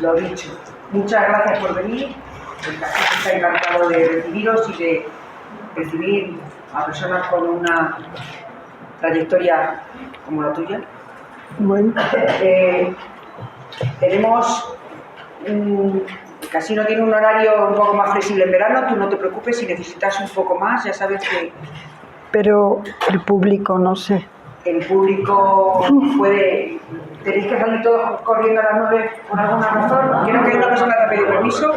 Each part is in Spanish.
Lo dicho, muchas gracias por venir. El Casino está encantado de recibiros y de recibir a personas con una trayectoria como la tuya. Bueno. Tenemos... el Casino tiene un horario un poco más flexible en verano, tú no te preocupes, si necesitas un poco más, ya sabes que... Pero el público, no sé. El público puede... Tenéis que salir todos corriendo a las 9 por alguna razón. Creo que hay una persona que te ha pedido permiso.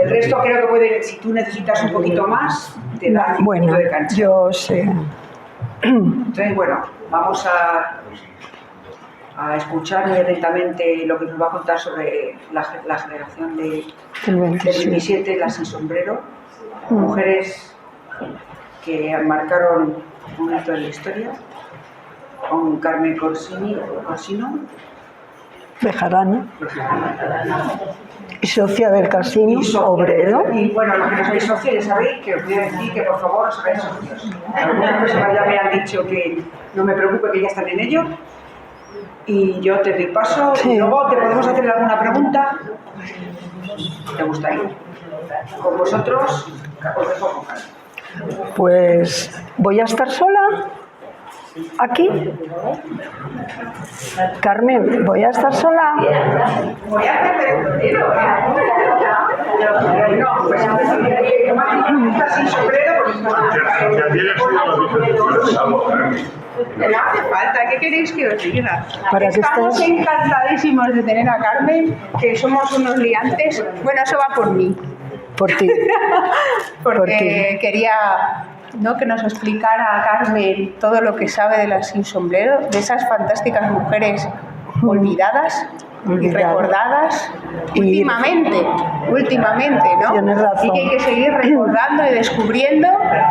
El resto creo que puede, si tú necesitas un poquito más, te da un poquito de cancha. Yo sé. Entonces, bueno, vamos a escuchar muy atentamente lo que nos va a contar sobre la generación del 27, las sin sombrero. Mujeres que marcaron un hito en la historia, con Carmen Corsino, Bejarano, y socia del Casino Obrero. Y bueno, los que no sois socios ya sabéis que os voy a decir que por favor os hagáis socios. Algunas personas ya me han dicho que no me preocupe, que ya están en ello. Y yo te doy paso, sí. Y luego te podemos hacer alguna pregunta. ¿Te gustaría? Con vosotros, os dejo con calma. Pues voy a estar sola aquí. Carmen, voy a estar sola. Voy a hacer no, pues está sin sombrero. No hace falta, ¿qué queréis que os diga? Estamos encantadísimos de tener a Carmen, que somos unos liantes. Bueno, eso va por mí. Por ti. Porque quería que nos explicara a Carmen todo lo que sabe de las sin sombrero, de esas fantásticas mujeres olvidadas y recordadas últimamente, ¿no? Tienes razón. Y que hay que seguir recordando y descubriendo,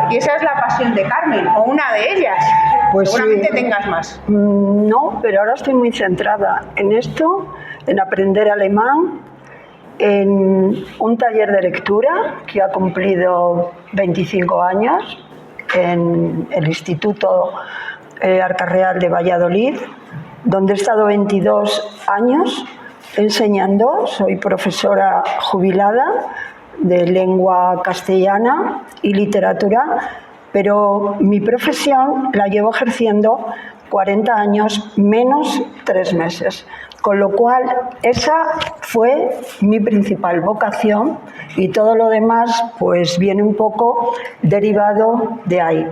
y esa es la pasión de Carmen, o una de ellas. Pues seguramente sí. Tengas más. No, pero ahora estoy muy centrada en esto, en aprender alemán, en un taller de lectura que ha cumplido 25 años en el Instituto Arcarreal de Valladolid, donde he estado 22 años enseñando. Soy profesora jubilada de lengua castellana y literatura, pero mi profesión la llevo ejerciendo 40 años menos 3 meses. Con lo cual, esa fue mi principal vocación y todo lo demás pues viene un poco derivado de ahí.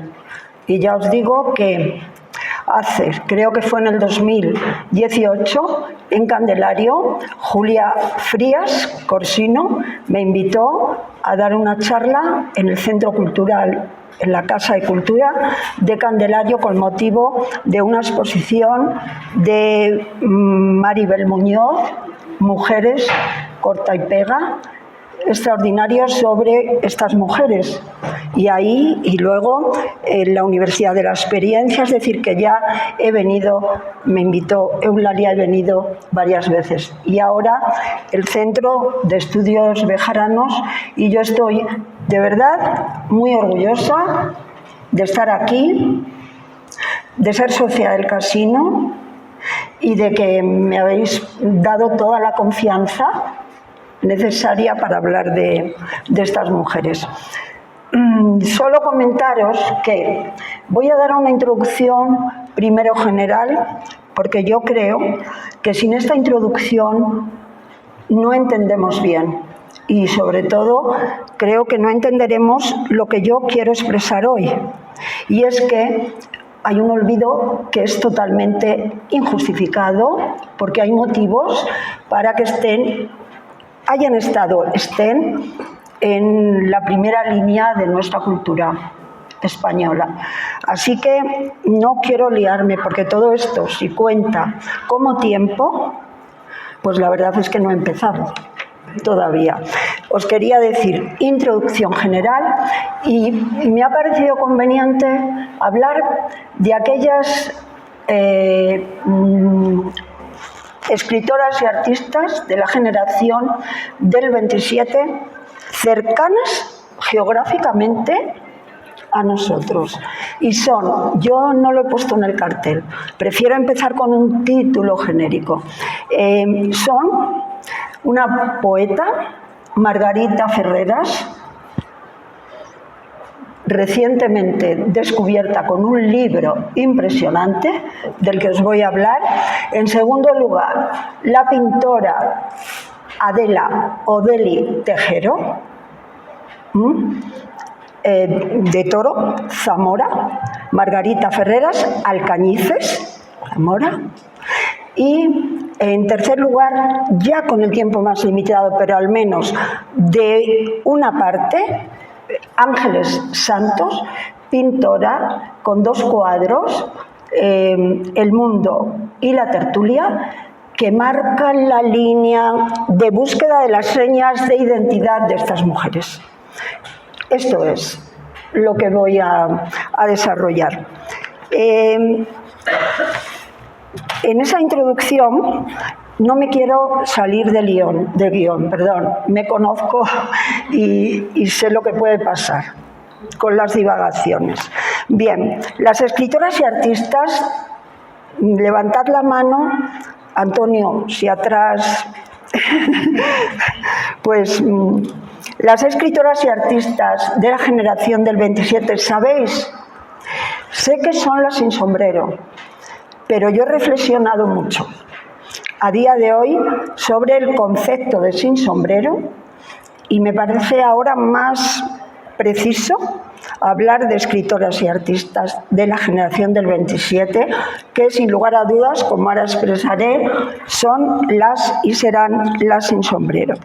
Y ya os digo que creo que fue en el 2018, en Candelario, Julia Frías Corsino me invitó a dar una charla en el Centro Cultural, en la Casa de Cultura de Candelario, con motivo de una exposición de Maribel Muñoz, Mujeres, corta y pega, extraordinarios sobre estas mujeres. Y ahí, y luego en la Universidad de la Experiencia, es decir, que ya he venido, me invitó Eulalia, he venido varias veces. Y ahora el Centro de Estudios Bejaranos, y yo estoy de verdad muy orgullosa de estar aquí, de ser socia del Casino y de que me habéis dado toda la confianza necesaria para hablar de estas mujeres. Solo comentaros que voy a dar una introducción primero general, porque yo creo que sin esta introducción no entendemos bien y sobre todo creo que no entenderemos lo que yo quiero expresar hoy, y es que hay un olvido que es totalmente injustificado, porque hay motivos para que estén en la primera línea de nuestra cultura española. Así que no quiero liarme, porque todo esto, si cuenta como tiempo, pues la verdad es que no he empezado todavía. Os quería decir introducción general, y me ha parecido conveniente hablar de aquellas escritoras y artistas de la generación del 27 cercanas geográficamente a nosotros. Y son, yo no lo he puesto en el cartel, prefiero empezar con un título genérico. Son una poeta, Margarita Ferreras, recientemente descubierta con un libro impresionante del que os voy a hablar. En segundo lugar, la pintora Adela Odeli Tejero, de Toro, Zamora, Margarita Ferreras, Alcañices, Zamora. Y en tercer lugar, ya con el tiempo más limitado, pero al menos de una parte, Ángeles Santos, pintora con 2 cuadros, El mundo y la tertulia, que marcan la línea de búsqueda de las señas de identidad de estas mujeres. Esto es lo que voy a desarrollar. En esa introducción no me quiero salir de guión, me conozco y sé lo que puede pasar con las divagaciones. Bien, las escritoras y artistas, levantad la mano. Antonio, si atrás, pues las escritoras y artistas de la generación del 27, ¿sabéis? Sé que son las sin sombrero, pero yo he reflexionado mucho a día de hoy sobre el concepto de sin sombrero y me parece ahora más preciso hablar de escritoras y artistas de la generación del 27, que sin lugar a dudas, como ahora expresaré, son las y serán las sin sombrero.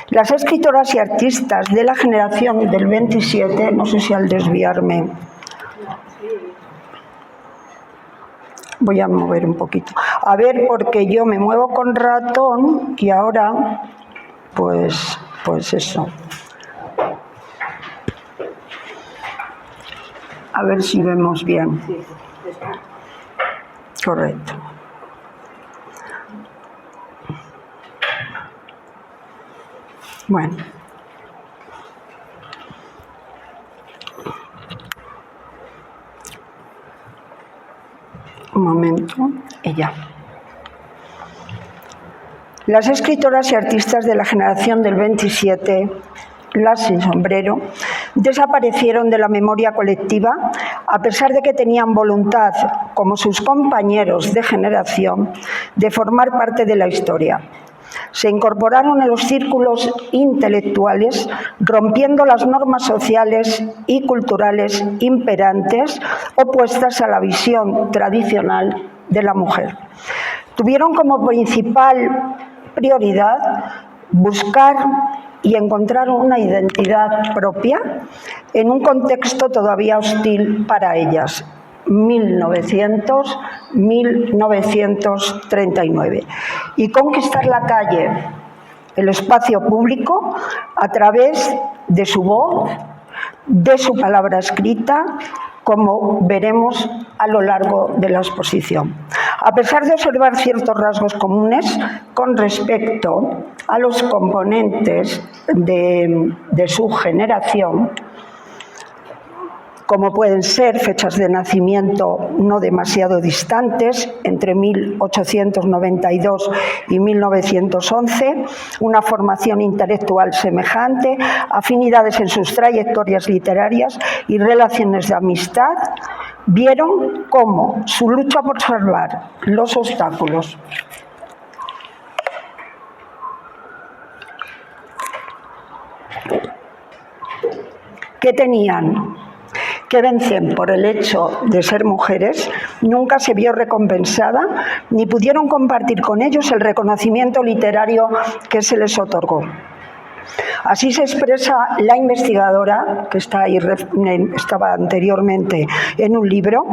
Las escritoras y artistas de la generación del 27, no sé si al desviarme, voy a mover un poquito. A ver, porque yo me muevo con ratón y ahora, pues eso. A ver si vemos bien. Correcto. Bueno. Un momento, y ya. Las escritoras y artistas de la generación del 27, las sin sombrero, desaparecieron de la memoria colectiva a pesar de que tenían voluntad, como sus compañeros de generación, de formar parte de la historia. Se incorporaron a los círculos intelectuales, rompiendo las normas sociales y culturales imperantes opuestas a la visión tradicional de la mujer. Tuvieron como principal prioridad buscar y encontrar una identidad propia en un contexto todavía hostil para ellas, 1939, y conquistar la calle, el espacio público, a través de su voz, de su palabra escrita, como veremos a lo largo de la exposición. A pesar de observar ciertos rasgos comunes con respecto a los componentes de su generación, como pueden ser fechas de nacimiento no demasiado distantes, entre 1892 y 1911, una formación intelectual semejante, afinidades en sus trayectorias literarias y relaciones de amistad, vieron cómo su lucha por salvar los obstáculos que tenían que vencer por el hecho de ser mujeres, nunca se vio recompensada ni pudieron compartir con ellos el reconocimiento literario que se les otorgó. Así se expresa la investigadora, que está ahí, estaba anteriormente en un libro,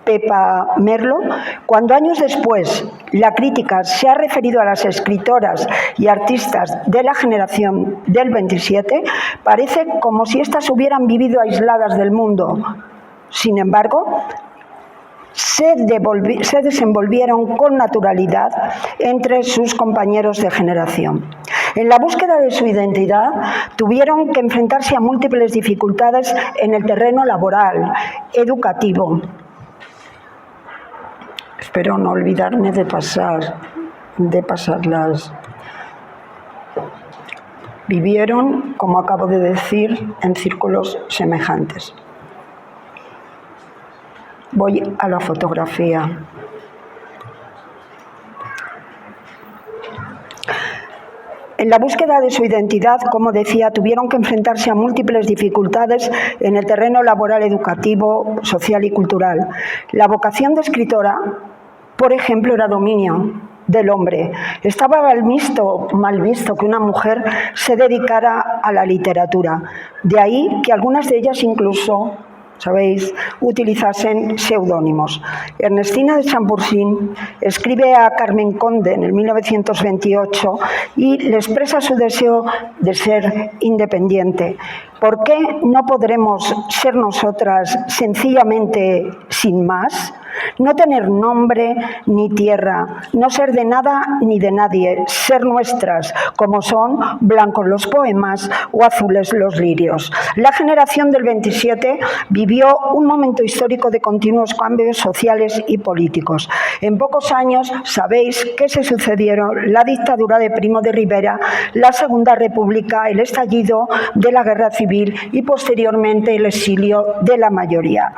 Pepa Merlo, cuando años después la crítica se ha referido a las escritoras y artistas de la generación del 27, parece como si éstas hubieran vivido aisladas del mundo. Sin embargo, se desenvolvieron con naturalidad entre sus compañeros de generación. En la búsqueda de su identidad, tuvieron que enfrentarse a múltiples dificultades en el terreno laboral, educativo. Espero no olvidarme de pasar de pasarlas. Vivieron, como acabo de decir, en círculos semejantes. Voy a la fotografía. En la búsqueda de su identidad, como decía, tuvieron que enfrentarse a múltiples dificultades en el terreno laboral, educativo, social y cultural. La vocación de escritora, por ejemplo, era dominio del hombre. Estaba mal visto que una mujer se dedicara a la literatura. De ahí que algunas de ellas incluso, sabéis, utilizasen seudónimos. Ernestina de Champursin escribe a Carmen Conde en el 1928 y le expresa su deseo de ser independiente. ¿Por qué no podremos ser nosotras sencillamente sin más? No tener nombre ni tierra, no ser de nada ni de nadie, ser nuestras, como son blancos los poemas o azules los lirios. La generación del 27 vivió un momento histórico de continuos cambios sociales y políticos. En pocos años sabéis que se sucedieron la dictadura de Primo de Rivera, la Segunda República, el estallido de la Guerra Civil y posteriormente el exilio de la mayoría.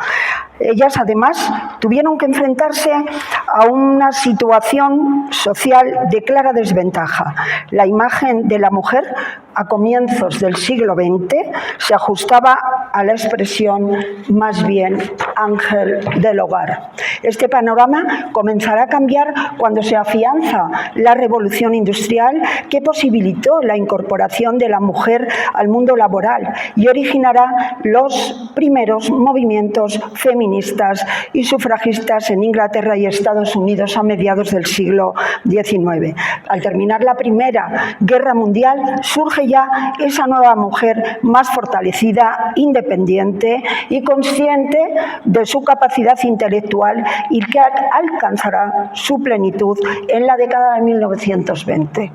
Ellas, además, tuvieron que enfrentarse a una situación social de clara desventaja. La imagen de la mujer a comienzos del siglo XX se ajustaba a la expresión más bien ángel del hogar. Este panorama comenzará a cambiar cuando se afianza la revolución industrial que posibilitó la incorporación de la mujer al mundo laboral y originará los primeros movimientos feministas y sufragistas en Inglaterra y Estados Unidos a mediados del siglo XIX. Al terminar la Primera Guerra Mundial, surge ya esa nueva mujer más fortalecida, independiente y consciente de su capacidad intelectual y que alcanzará su plenitud en la década de 1920.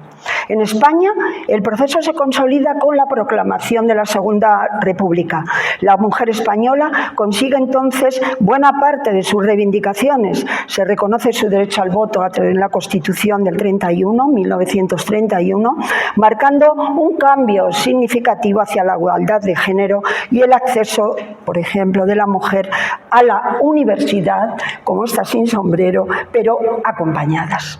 En España, el proceso se consolida con la proclamación de la Segunda República. La mujer española consigue entonces buena parte de sus reivindicaciones. Se reconoce su derecho al voto a través de la Constitución del 1931, marcando un cambio significativo hacia la igualdad de género y el acceso, por ejemplo, de la mujer a la universidad, como está sin sombrero, pero acompañadas.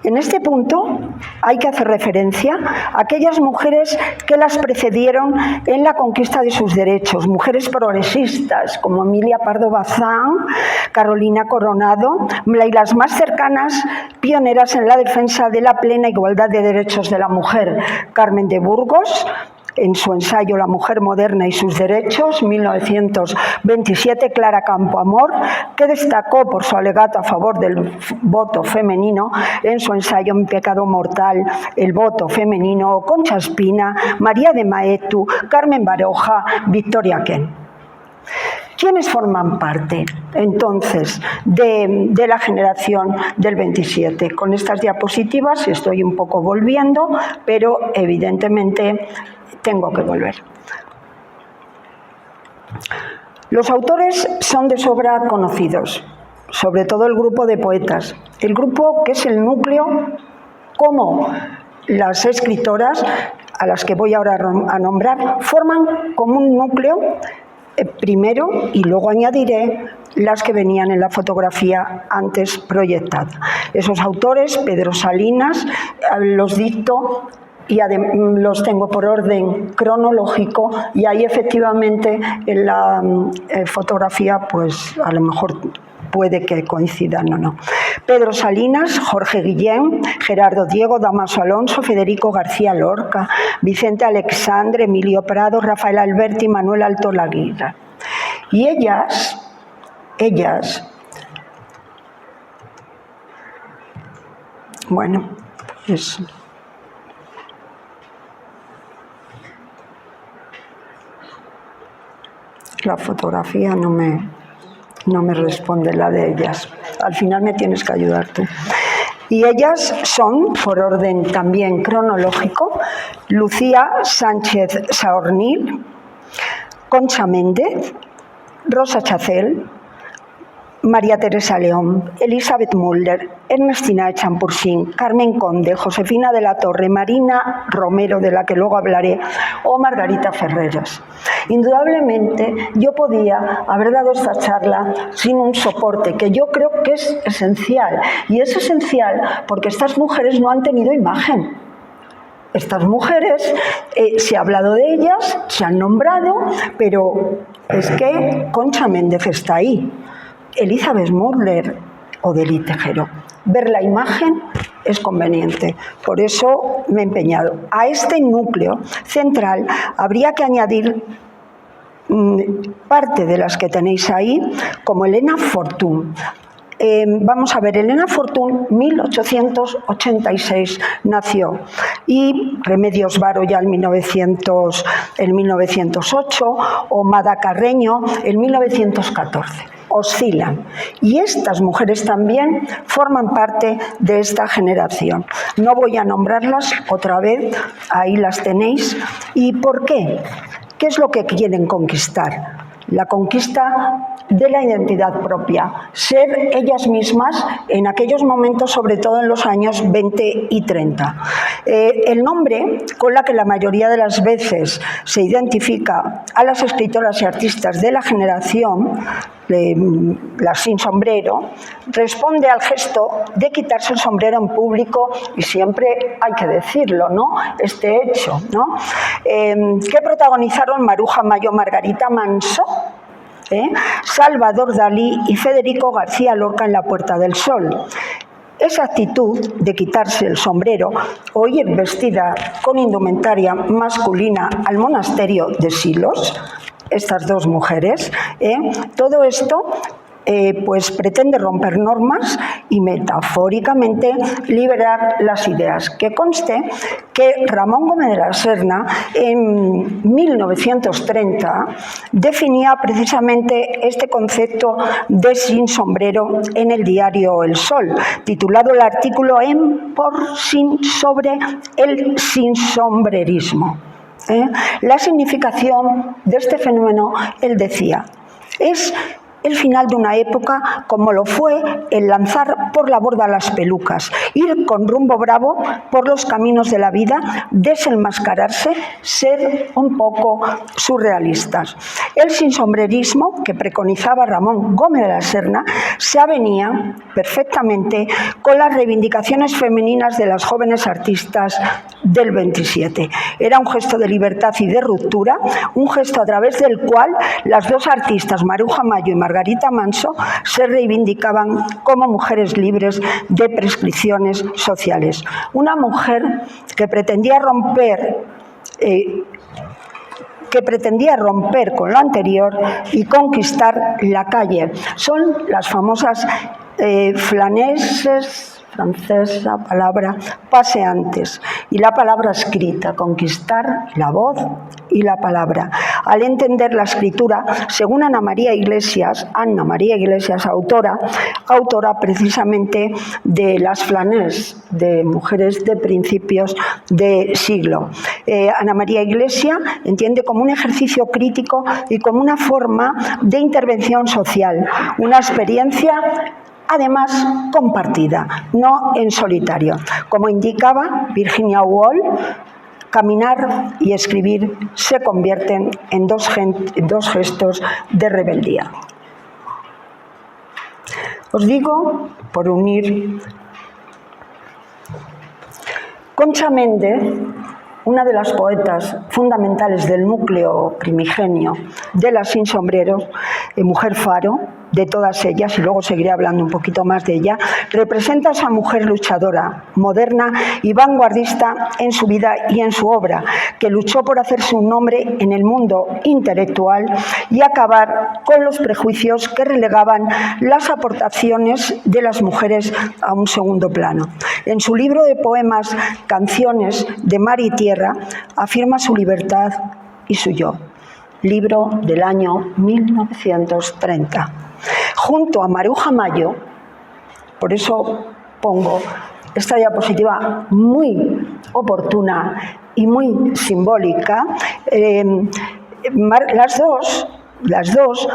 En este punto hay que hacer referencia a aquellas mujeres que las precedieron en la conquista de sus derechos, mujeres progresistas como Emilia Pardo Bazán, Carolina Coronado, y las más cercanas, pioneras en la defensa de la plena igualdad de derechos de la mujer, Carmen de Burgos, en su ensayo La mujer moderna y sus derechos, 1927, Clara Campoamor, que destacó por su alegato a favor del voto femenino en su ensayo Mi pecado mortal, el voto femenino, Concha Espina, María de Maeztu, Carmen Baroja, Victoria Kent. ¿Quiénes forman parte, entonces, de la generación del 27? Con estas diapositivas estoy un poco volviendo, pero evidentemente tengo que volver. Los autores son de sobra conocidos, sobre todo el grupo de poetas. El grupo que es el núcleo, como las escritoras, a las que voy ahora a nombrar, forman como un núcleo primero, y luego añadiré las que venían en la fotografía antes proyectada. Esos autores, Pedro Salinas, los dicto y los tengo por orden cronológico, y ahí efectivamente en la fotografía pues a lo mejor puede que coincidan o no. Pedro Salinas, Jorge Guillén, Gerardo Diego, Damaso Alonso, Federico García Lorca, Vicente Alexandre, Emilio Prado, Rafael Alberti, Manuel Alto Laguirre. Y ellas, bueno, pues la fotografía no me responde, la de ellas. Al final me tienes que ayudar tú. Y ellas son, por orden también cronológico, Lucía Sánchez Saornil, Concha Méndez, Rosa Chacel, María Teresa León, Elizabeth Müller, Ernestina de Champursin, Carmen Conde, Josefina de la Torre, Marina Romero, de la que luego hablaré, o Margarita Ferreras. Indudablemente yo podía haber dado esta charla sin un soporte que yo creo que es esencial, y es esencial porque estas mujeres no han tenido imagen. Estas mujeres, se ha hablado de ellas, se han nombrado, pero es que Concha Méndez está ahí. Elizabeth Müller o Delí Tejero. Ver la imagen es conveniente, por eso me he empeñado. A este núcleo central habría que añadir parte de las que tenéis ahí, como Elena Fortún. Vamos a ver, Elena Fortún, 1886 nació, y Remedios Varo ya en 1908, o Mada Carreño en 1914. Oscilan. Y estas mujeres también forman parte de esta generación. No voy a nombrarlas otra vez, ahí las tenéis. ¿Y por qué? ¿Qué es lo que quieren conquistar? La conquista de la identidad propia, ser ellas mismas en aquellos momentos, sobre todo en los años 20 y 30. El nombre con la que la mayoría de las veces se identifica a las escritoras y artistas de la generación, las sin sombrero, responde al gesto de quitarse el sombrero en público, y siempre hay que decirlo, ¿no? Este hecho, ¿no? Que protagonizaron Maruja Mayo, Margarita Manso, Salvador Dalí y Federico García Lorca en La Puerta del Sol. Esa actitud de quitarse el sombrero o ir vestida con indumentaria masculina al monasterio de Silos, estas dos mujeres, todo esto pues pretende romper normas y metafóricamente liberar las ideas. Que conste que Ramón Gómez de la Serna en 1930 definía precisamente este concepto de sin sombrero en el diario El Sol, titulado el artículo en Por sin sobre el sinsombrerismo. La significación de este fenómeno, él decía, es el final de una época como lo fue el lanzar por la borda las pelucas, ir con rumbo bravo por los caminos de la vida, desenmascararse, ser un poco surrealistas. El sinsombrerismo que preconizaba Ramón Gómez de la Serna se avenía perfectamente con las reivindicaciones femeninas de las jóvenes artistas del 27. Era un gesto de libertad y de ruptura, un gesto a través del cual las dos artistas, Maruja Mayo y Margarita Manso, se reivindicaban como mujeres libres de prescripciones sociales. Una mujer que pretendía romper con lo anterior y conquistar la calle. Son las famosas flaneses, francesa, palabra paseantes, y la palabra escrita, conquistar la voz y la palabra. Al entender la escritura, según Ana María Iglesias, autora precisamente de las flanés, de mujeres de principios de siglo. Ana María Iglesias entiende como un ejercicio crítico y como una forma de intervención social, una experiencia además compartida, no en solitario. Como indicaba Virginia Woolf, caminar y escribir se convierten en dos gestos de rebeldía. Os digo, por unir, Concha Méndez, una de las poetas fundamentales del núcleo primigenio de las sin sombreros, mujer faro de todas ellas, y luego seguiré hablando un poquito más de ella, representa a esa mujer luchadora, moderna y vanguardista en su vida y en su obra, que luchó por hacerse un nombre en el mundo intelectual y acabar con los prejuicios que relegaban las aportaciones de las mujeres a un segundo plano. En su libro de poemas Canciones de Mar y Tierra afirma su libertad y su yo, libro del año 1930. Junto a Maruja Mayo, por eso pongo esta diapositiva muy oportuna y muy simbólica, las dos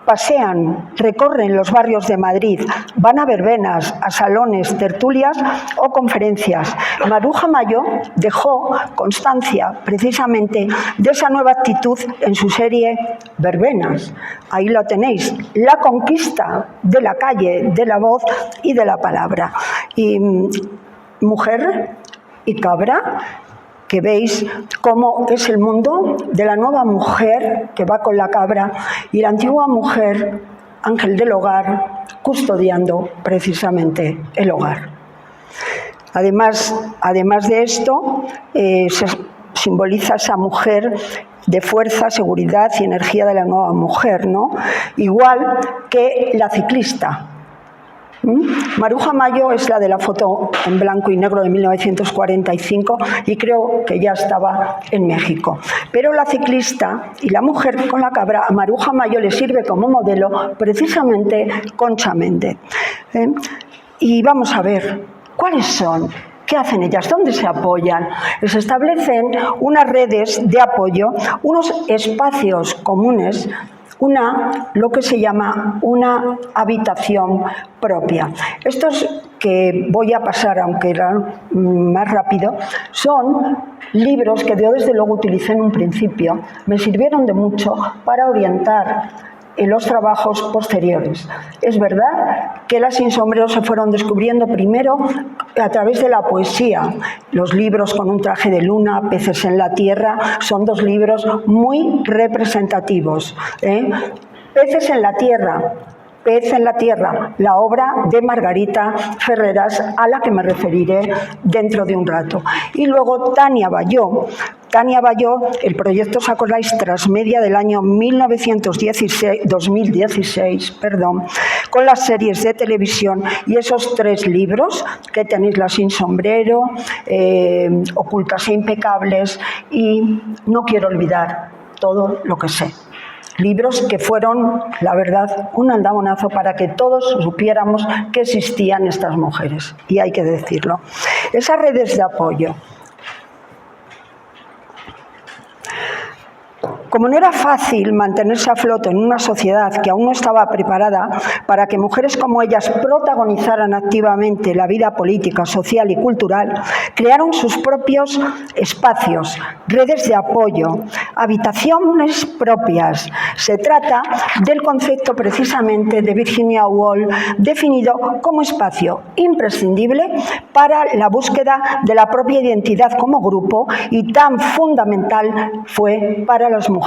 pasean, recorren los barrios de Madrid, van a verbenas, a salones, tertulias o conferencias. Maruja Mayo dejó constancia precisamente de esa nueva actitud en su serie Verbenas. Ahí lo tenéis, la conquista de la calle, de la voz y de la palabra. Y Mujer y Cabra, que veis cómo es el mundo de la nueva mujer que va con la cabra y la antigua mujer, ángel del hogar, custodiando precisamente el hogar. Además de esto, se simboliza esa mujer de fuerza, seguridad y energía de la nueva mujer, ¿no? Igual que la ciclista. Maruja Mayo es la de la foto en blanco y negro de 1945 y creo que ya estaba en México. Pero la ciclista y la mujer con la cabra, a Maruja Mayo le sirve como modelo precisamente Concha Méndez. Y vamos a ver, ¿cuáles son? ¿Qué hacen ellas? ¿Dónde se apoyan? Se establecen unas redes de apoyo, unos espacios comunes, lo que se llama una habitación propia. Estos que voy a pasar, aunque eran más rápido, son libros que yo desde luego utilicé en un principio. Me sirvieron de mucho para orientar en los trabajos posteriores. Es verdad que las Sin Sombrero se fueron descubriendo primero a través de la poesía. Los libros Con un traje de luna, Peces en la tierra, son dos libros muy representativos. Peces en la tierra. Pez en la tierra, la obra de Margarita Ferreras, a la que me referiré dentro de un rato. Y luego Tania Bayó. Tania Bayó, el proyecto Sacolais Transmedia del año 2016, con las series de televisión y esos 3 libros que tenéis, Las Sin Sombrero, Ocultas e Impecables y No quiero olvidar todo lo que sé. Libros que fueron, la verdad, un andabonazo para que todos supiéramos que existían estas mujeres, y hay que decirlo. Esas redes de apoyo. Como no era fácil mantenerse a flote en una sociedad que aún no estaba preparada para que mujeres como ellas protagonizaran activamente la vida política, social y cultural, crearon sus propios espacios, redes de apoyo, habitaciones propias. Se trata del concepto precisamente de Virginia Woolf, definido como espacio imprescindible para la búsqueda de la propia identidad como grupo y tan fundamental fue para las mujeres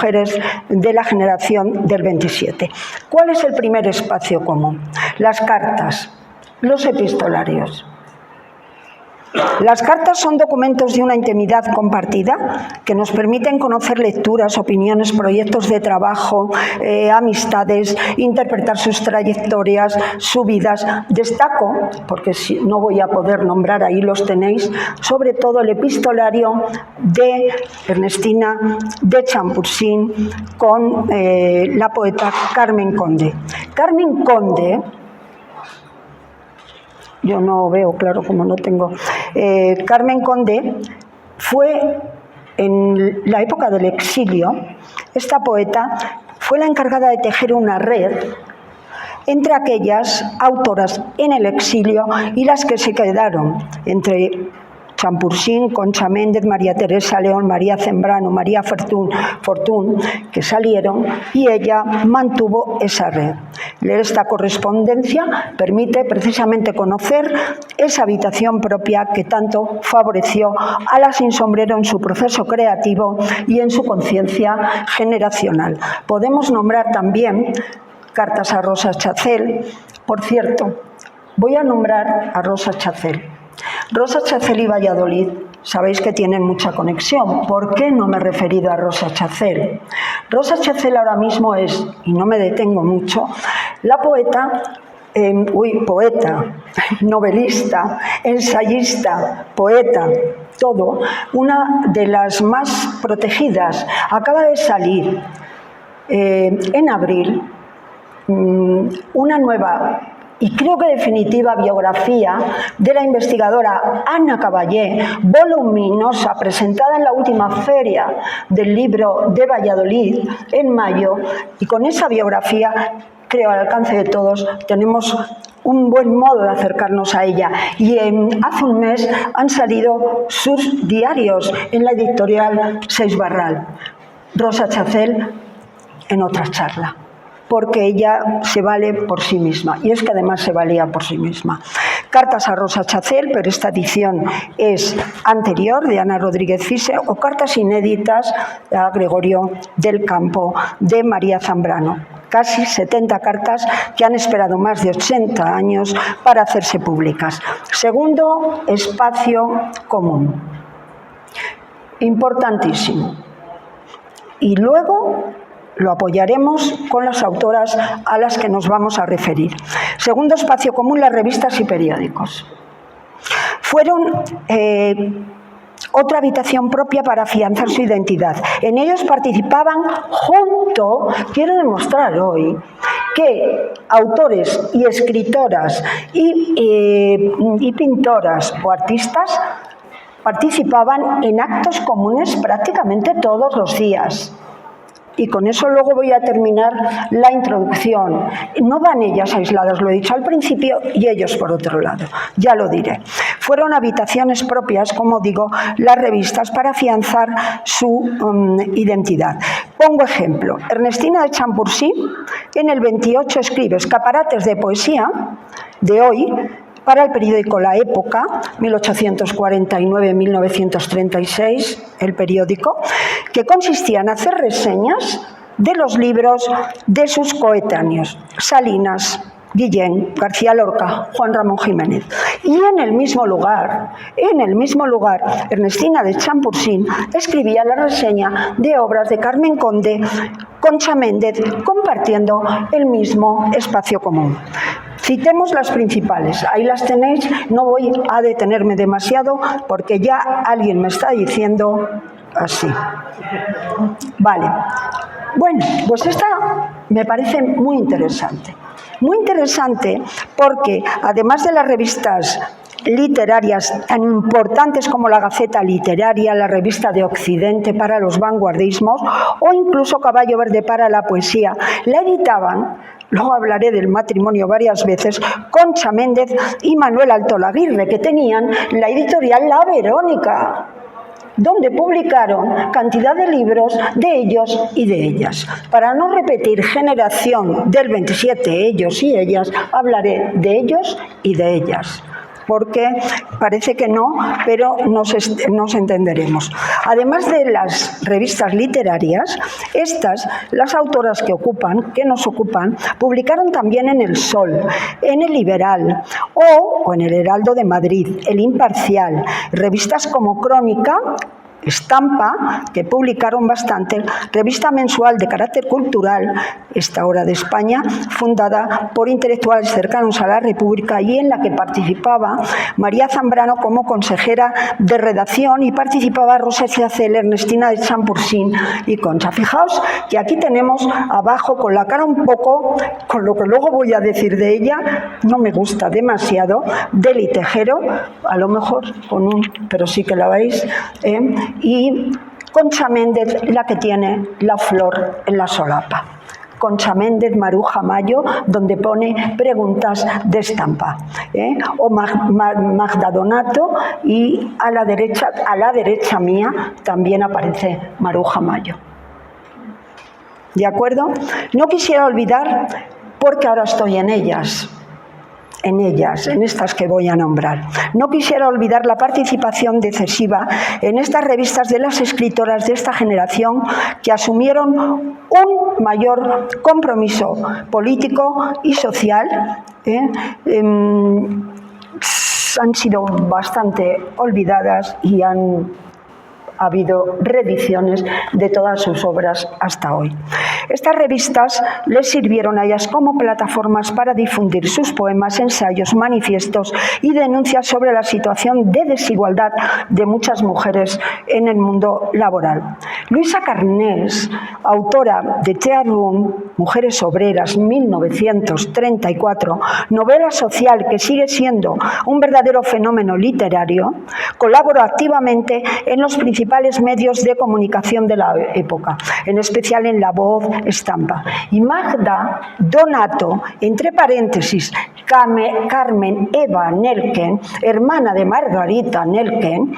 de la generación del 27. ¿Cuál es el primer espacio común? Las cartas, los epistolarios. Las cartas son documentos de una intimidad compartida que nos permiten conocer lecturas, opiniones, proyectos de trabajo, amistades, interpretar sus trayectorias, sus vidas. Destaco, porque no voy a poder nombrar, ahí los tenéis, sobre todo el epistolario de Ernestina de Champursin con la poeta Carmen Conde. Carmen Conde, yo no veo, claro, como no tengo. Carmen Conde fue, en la época del exilio, esta poeta fue la encargada de tejer una red entre aquellas autoras en el exilio y las que se quedaron, entre Champursin, Concha Méndez, María Teresa León, María Zembrano, María Fortún, que salieron, y ella mantuvo esa red. Leer esta correspondencia permite precisamente conocer esa habitación propia que tanto favoreció a la Sin Sombrero en su proceso creativo y en su conciencia generacional. Podemos nombrar también cartas a Rosa Chacel. Por cierto, voy a nombrar a Rosa Chacel. Rosa Chacel y Valladolid, sabéis que tienen mucha conexión. ¿Por qué no me he referido a Rosa Chacel? Rosa Chacel ahora mismo es, y no me detengo mucho, la poeta, novelista, ensayista, poeta, todo, una de las más protegidas. Acaba de salir en abril una nueva y creo que definitiva biografía de la investigadora Ana Caballé, voluminosa, presentada en la última feria del libro de Valladolid en mayo, y con esa biografía, creo, al alcance de todos, tenemos un buen modo de acercarnos a ella. Y hace un mes han salido sus diarios en la editorial Seix Barral. Rosa Chacel en otra charla, porque ella se vale por sí misma, y es que además se valía por sí misma. Cartas a Rosa Chacel, pero esta edición es anterior, de Ana Rodríguez Fise, o Cartas inéditas a Gregorio del Campo, de María Zambrano. Casi 70 cartas que han esperado más de 80 años para hacerse públicas. Segundo, espacio común. Importantísimo. Y luego lo apoyaremos con las autoras a las que nos vamos a referir. Segundo espacio común, las revistas y periódicos. Fueron otra habitación propia para afianzar su identidad. En ellos participaban junto, quiero demostrar hoy, que autores y escritoras y pintoras o artistas participaban en actos comunes prácticamente todos los días. Y con eso luego voy a terminar la introducción. No van ellas aisladas, lo he dicho al principio, y ellos por otro lado. Ya lo diré. Fueron habitaciones propias, como digo, las revistas para afianzar su identidad. Pongo ejemplo. Ernestina de Chambourcy en el 28 escribe escaparates de poesía de hoy para el periódico La Época, 1849-1936, el periódico, que consistía en hacer reseñas de los libros de sus coetáneos, Salinas, Guillén, García Lorca, Juan Ramón Jiménez. Y en el mismo lugar, Ernestina de Chambourcy escribía la reseña de obras de Carmen Conde, Concha Méndez, compartiendo el mismo espacio común. Citemos las principales, ahí las tenéis, no voy a detenerme demasiado porque ya alguien me está diciendo así. Vale, bueno, pues esta me parece muy interesante. Muy interesante porque además de las revistas literarias tan importantes como la Gaceta Literaria, la Revista de Occidente para los vanguardismos o incluso Caballo Verde para la poesía, la editaban, luego hablaré del matrimonio varias veces, Concha Méndez y Manuel Altolaguirre, que tenían la editorial La Verónica, donde publicaron cantidad de libros de ellos y de ellas. Para no repetir generación del 27, ellos y ellas, hablaré de ellos y de ellas, porque parece que no, pero nos entenderemos. Además de las revistas literarias, las autoras que nos ocupan, publicaron también en El Sol, en El Liberal o en El Heraldo de Madrid, El Imparcial, revistas como Crónica, Estampa, que publicaron bastante, revista mensual de carácter cultural, Esta Hora de España, fundada por intelectuales cercanos a la República y en la que participaba María Zambrano como consejera de redacción y participaba Rosa Chacel, Ernestina de Chambourcy y Concha. Fijaos que aquí tenemos abajo con la cara un poco, con lo que luego voy a decir de ella, no me gusta demasiado, Deli Tejero, a lo mejor con pero sí que la veis, y Concha Méndez, la que tiene la flor en la solapa. Concha Méndez, Maruja Mayo, donde pone preguntas de estampa. O Magda Donato, y a la derecha mía también aparece Maruja Mayo. ¿De acuerdo? No quisiera olvidar, porque ahora estoy en estas que voy a nombrar. No quisiera olvidar la participación decisiva en estas revistas de las escritoras de esta generación que asumieron un mayor compromiso político y social. Han sido bastante olvidadas y han habido reediciones de todas sus obras hasta hoy. Estas revistas les sirvieron a ellas como plataformas para difundir sus poemas, ensayos, manifiestos y denuncias sobre la situación de desigualdad de muchas mujeres en el mundo laboral. Luisa Carnés, autora de Tea Room, Mujeres Obreras, 1934, novela social que sigue siendo un verdadero fenómeno literario, colaboró activamente en los principales medios de comunicación de la época, en especial en La Voz, Estampa. Y Magda Donato, entre paréntesis, Carmen Eva Nelken, hermana de Margarita Nelken,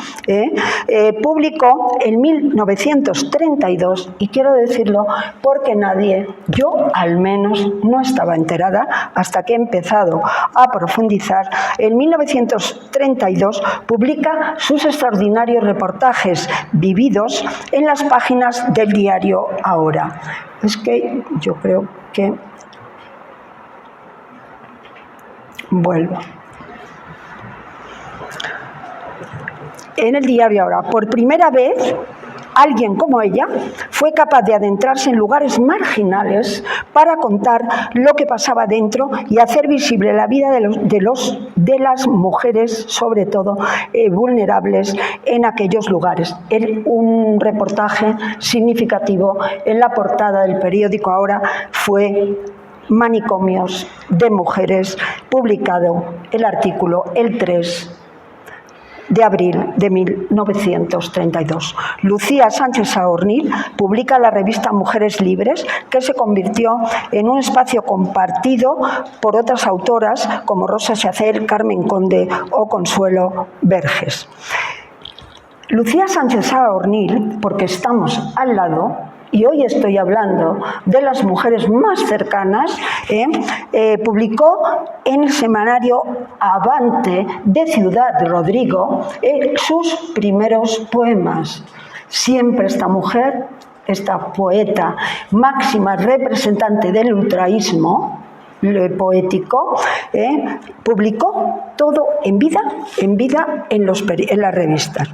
publicó en 1932, y quiero decirlo porque nadie, yo al menos, no estaba enterada hasta que he empezado a profundizar. En 1932 publica sus extraordinarios reportajes vividos en las páginas del diario Ahora. Es que yo creo que vuelvo. En el diario Ahora, por primera vez, alguien como ella fue capaz de adentrarse en lugares marginales para contar lo que pasaba dentro y hacer visible la vida de las mujeres, sobre todo vulnerables en aquellos lugares. Un reportaje significativo en la portada del periódico Ahora fue Manicomios de mujeres, publicado el artículo el 3 de abril de 1932. Lucía Sánchez Saornil publica la revista Mujeres Libres, que se convirtió en un espacio compartido por otras autoras como Rosa Chacel, Carmen Conde o Consuelo Verges. Lucía Sánchez Saornil, porque estamos al lado, y hoy estoy hablando de las mujeres más cercanas, publicó en el semanario Avante de Ciudad Rodrigo sus primeros poemas. Siempre esta mujer, esta poeta máxima representante del ultraísmo poético, publicó todo en vida en las revistas.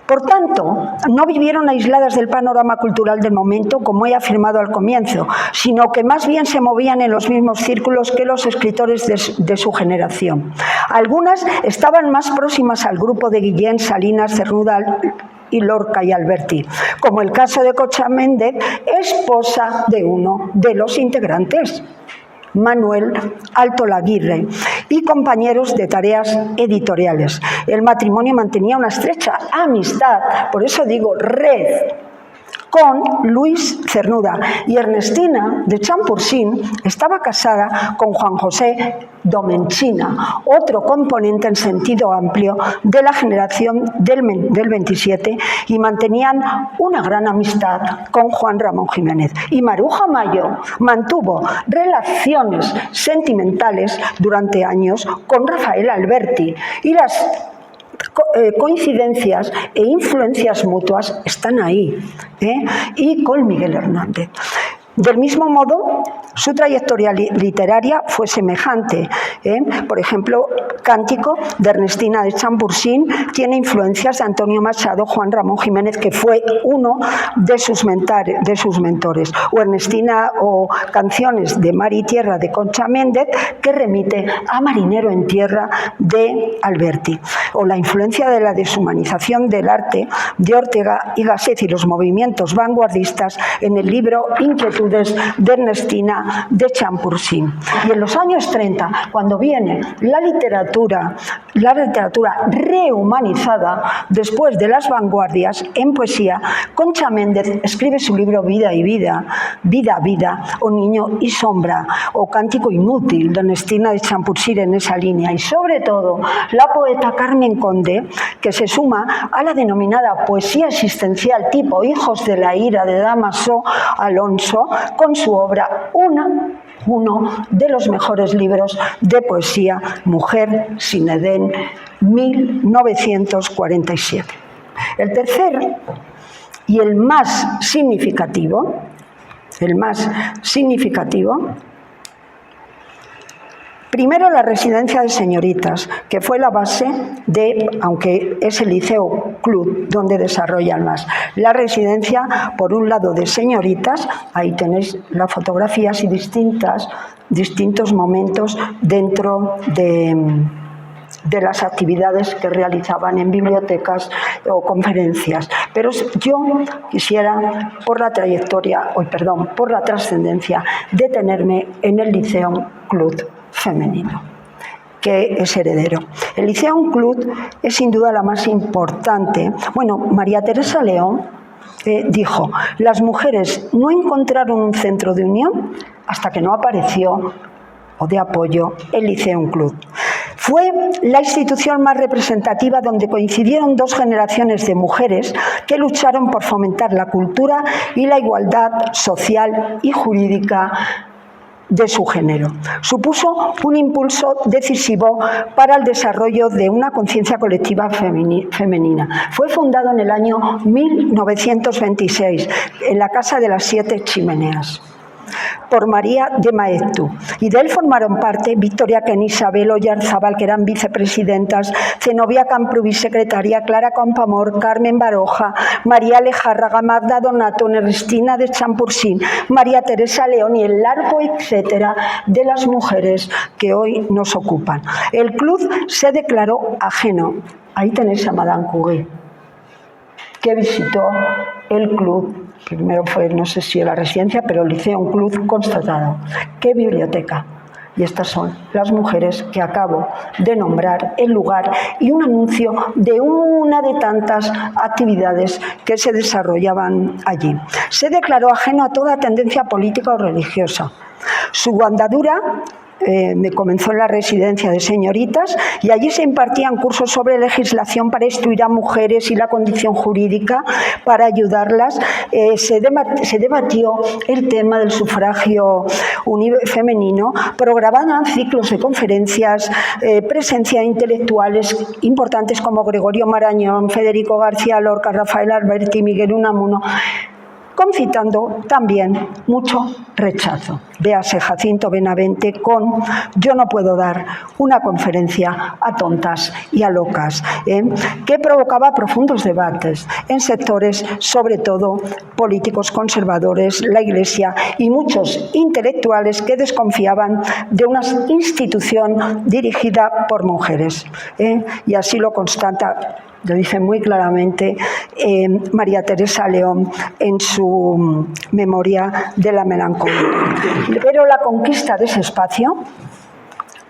Por tanto, no vivieron aisladas del panorama cultural del momento, como he afirmado al comienzo, sino que más bien se movían en los mismos círculos que los escritores de su generación. Algunas estaban más próximas al grupo de Guillén, Salinas, Cernuda y Lorca y Alberti, como el caso de Concha Méndez, esposa de uno de los integrantes, Manuel Alto Laguirre, y compañeros de tareas editoriales. El matrimonio mantenía una estrecha amistad, por eso digo red, con Luis Cernuda, y Ernestina de Champursin estaba casada con Juan José Domenchina, otro componente en sentido amplio de la generación del 27, y mantenían una gran amistad con Juan Ramón Jiménez. Y Maruja Mayo mantuvo relaciones sentimentales durante años con Rafael Alberti, y las coincidencias e influencias mutuas están ahí, y con Miguel Hernández. Del mismo modo, su trayectoria literaria fue semejante. Por ejemplo, Cántico, de Ernestina de Champursin, tiene influencias de Antonio Machado, Juan Ramón Jiménez, que fue uno de sus mentores, o Ernestina, o Canciones de Mar y Tierra, de Concha Méndez, que remite a Marinero en Tierra, de Alberti, o la influencia de la deshumanización del arte de Ortega y Gasset y los movimientos vanguardistas en el libro Inquietudes de Ernestina de Champursin. Y en los años 30, cuando viene la literatura rehumanizada después de las vanguardias en poesía, Concha Méndez escribe su libro Vida y Vida, Vida, Vida, o Niño y Sombra, o Cántico Inútil, de Ernestina de Champursin en esa línea. Y sobre todo, la poeta Carmen Conde, que se suma a la denominada poesía existencial tipo Hijos de la Ira de Dámaso Alonso, con su obra uno de los mejores libros de poesía, Mujer sin Edén, 1947. El tercer y el más significativo, primero, la residencia de señoritas, que fue la base aunque es el Liceo Club donde desarrollan más. La residencia, por un lado, de señoritas, ahí tenéis las fotografías y distintos momentos dentro de de las actividades que realizaban en bibliotecas o conferencias. Pero yo quisiera, por la trascendencia, detenerme en el Liceum Club femenino, que es heredero. El Liceum Club es sin duda la más importante. Bueno, María Teresa León dijo: las mujeres no encontraron un centro de unión hasta que no apareció o de apoyo el Liceum Club. Fue la institución más representativa donde coincidieron dos generaciones de mujeres que lucharon por fomentar la cultura y la igualdad social y jurídica de su género. Supuso un impulso decisivo para el desarrollo de una conciencia colectiva femenina. Fue fundado en el año 1926 en la Casa de las Siete Chimeneas por María de Maeztu, y de él formaron parte Victoria Ken, Isabel Oyarzábal, que eran vicepresidentas, Zenobia Camprubí, secretaria, Clara Campoamor, Carmen Baroja, María Lejárraga, Magda Donato, Ernestina de Champursín, María Teresa León y el largo etcétera de las mujeres que hoy nos ocupan. El club se declaró ajeno. Ahí tenéis a Madame Curie, que visitó el club. Primero fue, no sé si la residencia, pero el Liceum Club constatado. ¿Qué biblioteca? Y estas son las mujeres que acabo de nombrar, el lugar y un anuncio de una de tantas actividades que se desarrollaban allí. Se declaró ajeno a toda tendencia política o religiosa. Su andadura me comenzó en la residencia de señoritas y allí se impartían cursos sobre legislación para instruir a mujeres y la condición jurídica para ayudarlas. Se debatió el tema del sufragio femenino, programaban ciclos de conferencias, presencia de intelectuales importantes como Gregorio Marañón, Federico García Lorca, Rafael Alberti, Miguel Unamuno, concitando también mucho rechazo. Véase Jacinto Benavente con "Yo no puedo dar una conferencia a tontas y a locas", que provocaba profundos debates en sectores, sobre todo políticos conservadores, la Iglesia y muchos intelectuales que desconfiaban de una institución dirigida por mujeres. Y así lo constata, lo dice muy claramente María Teresa León en su memoria de la melancolía. Pero la conquista de ese espacio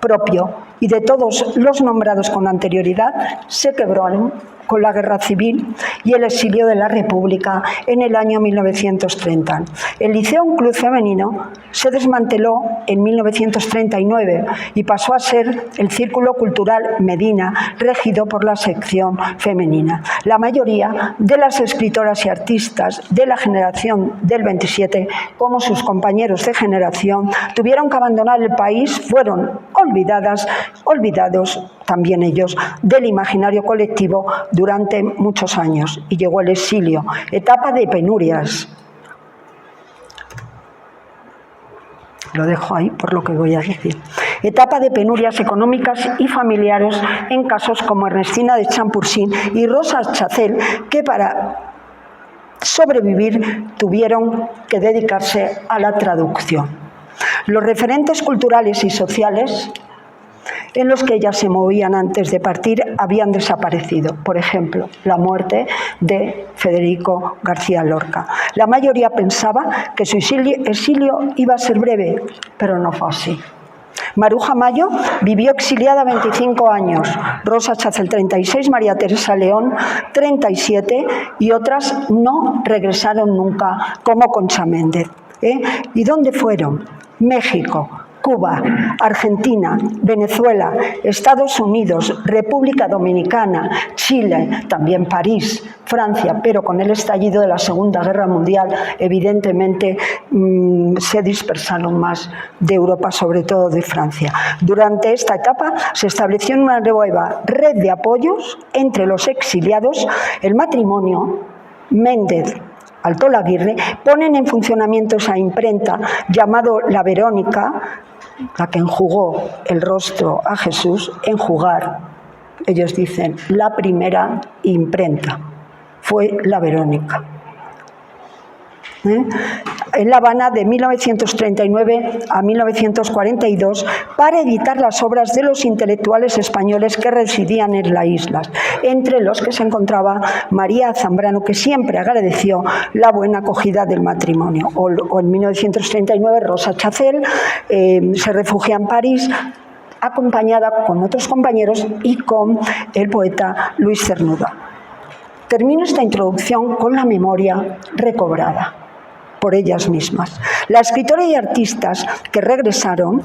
propio y de todos los nombrados con anterioridad se quebró con la Guerra Civil y el exilio de la República en el año 1930. El Liceum Club femenino se desmanteló en 1939 y pasó a ser el Círculo Cultural Medina, regido por la sección femenina. La mayoría de las escritoras y artistas de la generación del 27, como sus compañeros de generación, tuvieron que abandonar el país, fueron olvidados también ellos del imaginario colectivo durante muchos años, y llegó el exilio, etapa de penurias. Lo dejo ahí por lo que voy a decir. Etapa de penurias económicas y familiares en casos como Ernestina de Champursín y Rosa Chacel, que para sobrevivir tuvieron que dedicarse a la traducción. Los referentes culturales y sociales en los que ellas se movían antes de partir habían desaparecido. Por ejemplo, la muerte de Federico García Lorca. La mayoría pensaba que su exilio iba a ser breve, pero no fue así. Maruja Mayo vivió exiliada 25 años, Rosa Chacel 36, María Teresa León 37 y otras no regresaron nunca, como Concha Méndez. ¿Y dónde fueron? México, Cuba, Argentina, Venezuela, Estados Unidos, República Dominicana, Chile, también París, Francia, pero con el estallido de la Segunda Guerra Mundial, evidentemente se dispersaron más de Europa, sobre todo de Francia. Durante esta etapa se estableció una nueva red de apoyos entre los exiliados. El matrimonio Méndez Altola Aguirre ponen en funcionamiento esa imprenta llamado La Verónica, la que enjugó el rostro a Jesús, enjugar, ellos dicen, la primera imprenta, fue La Verónica. en La Habana de 1939 a 1942 para editar las obras de los intelectuales españoles que residían en las islas, entre los que se encontraba María Zambrano, que siempre agradeció la buena acogida del matrimonio. O en 1939 Rosa Chacel se refugia en París, acompañada con otros compañeros y con el poeta Luis Cernuda. Termino esta introducción con la memoria recobrada por ellas mismas. La escritora y artistas que regresaron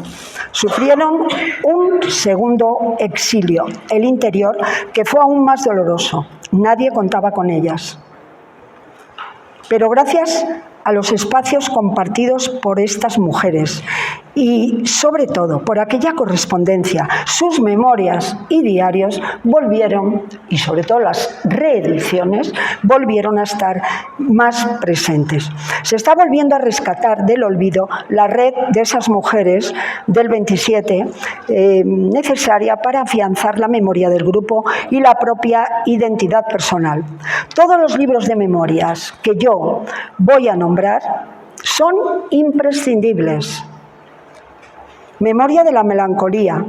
sufrieron un segundo exilio, el interior, que fue aún más doloroso. Nadie contaba con ellas. Pero gracias a los espacios compartidos por estas mujeres y, sobre todo, por aquella correspondencia, sus memorias y diarios volvieron, y sobre todo las reediciones, volvieron a estar más presentes. Se está volviendo a rescatar del olvido la red de esas mujeres del 27, necesaria para afianzar la memoria del grupo y la propia identidad personal. Todos los libros de memorias que yo voy a nombrar son imprescindibles. Memoria de la melancolía,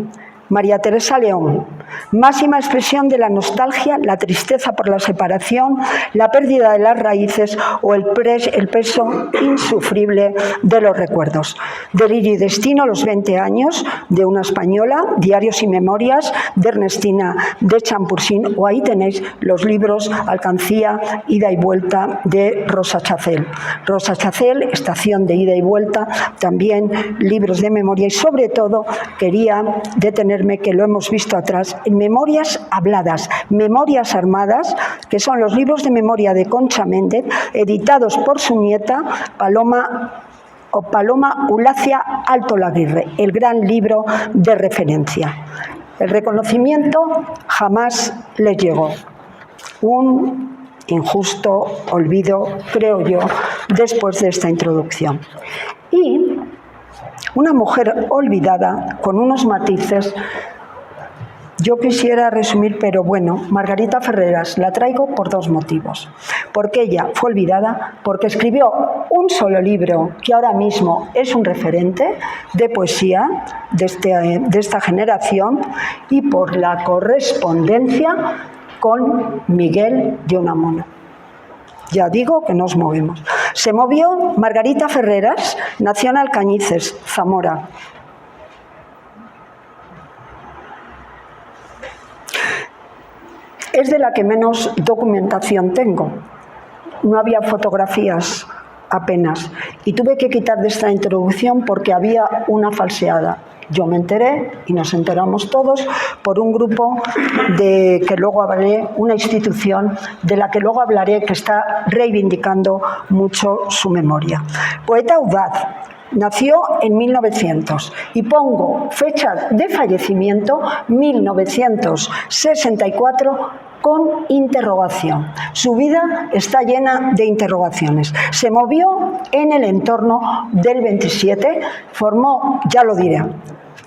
María Teresa León, máxima expresión de la nostalgia, la tristeza por la separación, la pérdida de las raíces o el peso insufrible de los recuerdos. Delirio y destino, los 20 años de una española, diarios y memorias de Ernestina de Champursin, o ahí tenéis los libros Alcancía, ida y vuelta de Rosa Chacel. Rosa Chacel, estación de ida y vuelta, también libros de memoria y sobre todo quería detenerme, que lo hemos visto atrás, en memorias habladas, memorias armadas, que son los libros de memoria de Concha Méndez, editados por su nieta Paloma Ulacia Alto Laguirre, el gran libro de referencia. El reconocimiento jamás les llegó. Un injusto olvido, creo yo, después de esta introducción. Y una mujer olvidada, con unos matices. Yo quisiera resumir, pero bueno, Margarita Ferreras la traigo por dos motivos. Porque ella fue olvidada, porque escribió un solo libro que ahora mismo es un referente de poesía de esta generación, y por la correspondencia con Miguel de Unamuno. Ya digo que nos movemos. Se movió Margarita Ferreras, nació en Alcañices, Zamora. Es de la que menos documentación tengo. No había fotografías apenas. Y tuve que quitar de esta introducción porque había una falseada. Yo me enteré, y nos enteramos todos, por un grupo que luego hablaré, una institución de la que luego hablaré, que está reivindicando mucho su memoria. Poeta audaz, nació en 1900 y pongo fecha de fallecimiento 1964 con interrogación. Su vida está llena de interrogaciones. Se movió en el entorno del 27, formó, ya lo diré,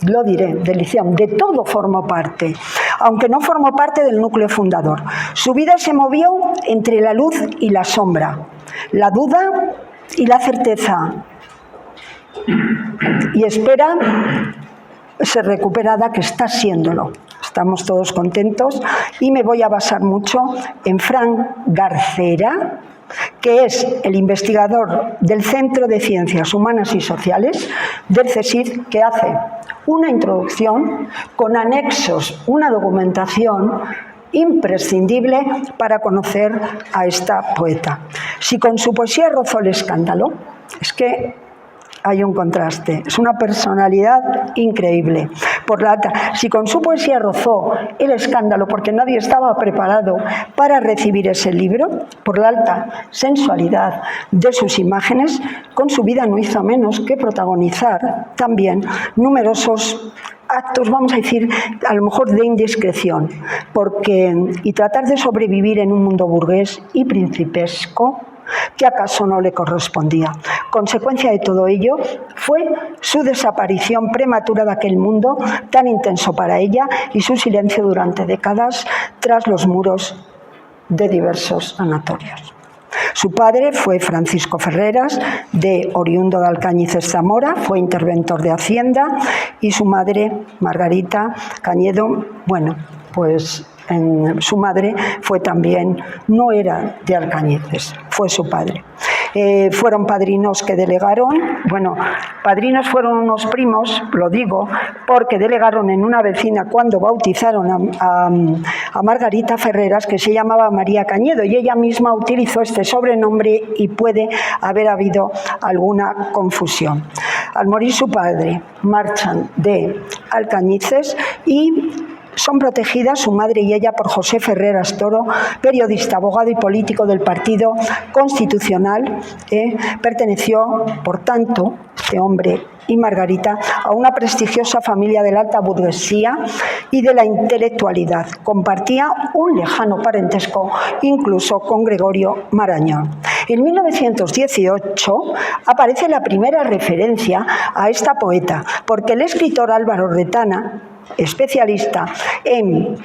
del Liceum, de todo formó parte, aunque no formó parte del núcleo fundador. Su vida se movió entre la luz y la sombra, la duda y la certeza, y espera ser recuperada, que está siéndolo. Estamos todos contentos, y me voy a basar mucho en Fran Garcera, que es el investigador del Centro de Ciencias Humanas y Sociales del CSIC, que hace una introducción con anexos, una documentación imprescindible para conocer a esta poeta. Si con su poesía rozó el escándalo, es que hay un contraste, es una personalidad increíble. Si con su poesía rozó el escándalo porque nadie estaba preparado para recibir ese libro, por la alta sensualidad de sus imágenes, con su vida no hizo menos que protagonizar también numerosos actos, vamos a decir, a lo mejor de indiscreción, y tratar de sobrevivir en un mundo burgués y principesco que acaso no le correspondía. Consecuencia de todo ello fue su desaparición prematura de aquel mundo tan intenso para ella y su silencio durante décadas tras los muros de diversos sanatorios. Su padre fue Francisco Ferreras, oriundo de Alcañices, Zamora, fue interventor de Hacienda, y su madre, Margarita Cañedo, bueno, pues su madre fue también, no era de Alcañices, fue su padre. Fueron padrinos que delegaron, bueno, padrinos fueron unos primos, lo digo, porque delegaron en una vecina cuando bautizaron a Margarita Ferreras, que se llamaba María Cañedo, y ella misma utilizó este sobrenombre y puede haber habido alguna confusión. Al morir su padre, marchan de Alcañices y son protegidas su madre y ella por José Ferreras Toro, periodista, abogado y político del Partido Constitucional. Perteneció, por tanto, este hombre y Margarita, a una prestigiosa familia de la alta burguesía y de la intelectualidad. Compartía un lejano parentesco incluso con Gregorio Marañón. En 1918 aparece la primera referencia a esta poeta, porque el escritor Álvaro Retana, especialista en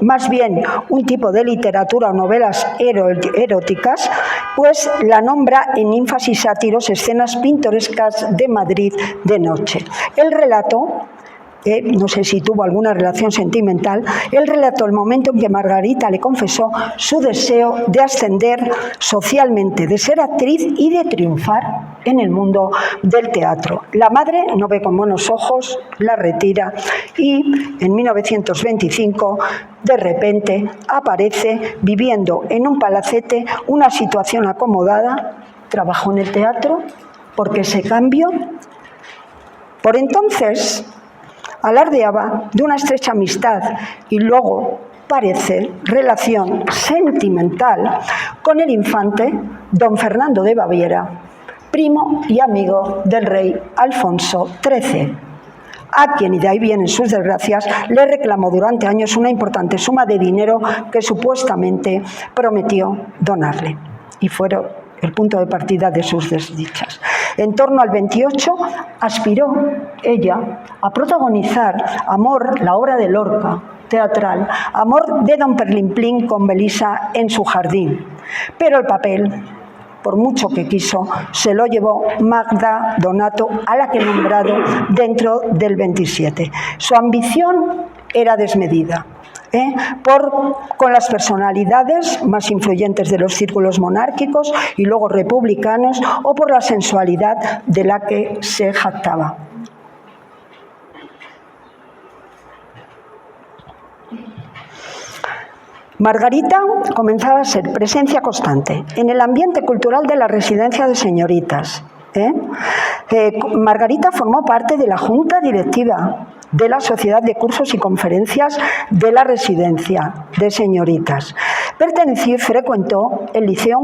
más bien un tipo de literatura o novelas eróticas, pues la nombra en ninfas y sátiros, escenas pintorescas de Madrid de noche. El relato, no sé si tuvo alguna relación sentimental, él relató el momento en que Margarita le confesó su deseo de ascender socialmente, de ser actriz y de triunfar en el mundo del teatro. La madre no ve con buenos ojos, la retira y en 1925 de repente aparece viviendo en un palacete, una situación acomodada, trabajó en el teatro porque ese cambio. Por entonces alardeaba de una estrecha amistad y luego parece relación sentimental con el infante don Fernando de Baviera, primo y amigo del rey Alfonso XIII, a quien, y de ahí vienen sus desgracias, le reclamó durante años una importante suma de dinero que supuestamente prometió donarle. Y fueron el punto de partida de sus desdichas. En torno al 28 aspiró ella a protagonizar Amor, la obra de Lorca, teatral, Amor de don Perlimplín con Belisa en su jardín. Pero el papel, por mucho que quiso, se lo llevó Magda Donato, a la que he nombrado dentro del 27. Su ambición era desmedida, con las personalidades más influyentes de los círculos monárquicos y luego republicanos, o por la sensualidad de la que se jactaba. Margarita comenzaba a ser presencia constante en el ambiente cultural de la residencia de señoritas. Margarita formó parte de la junta directiva de la Sociedad de Cursos y Conferencias de la Residencia de Señoritas. Frecuentó el Liceo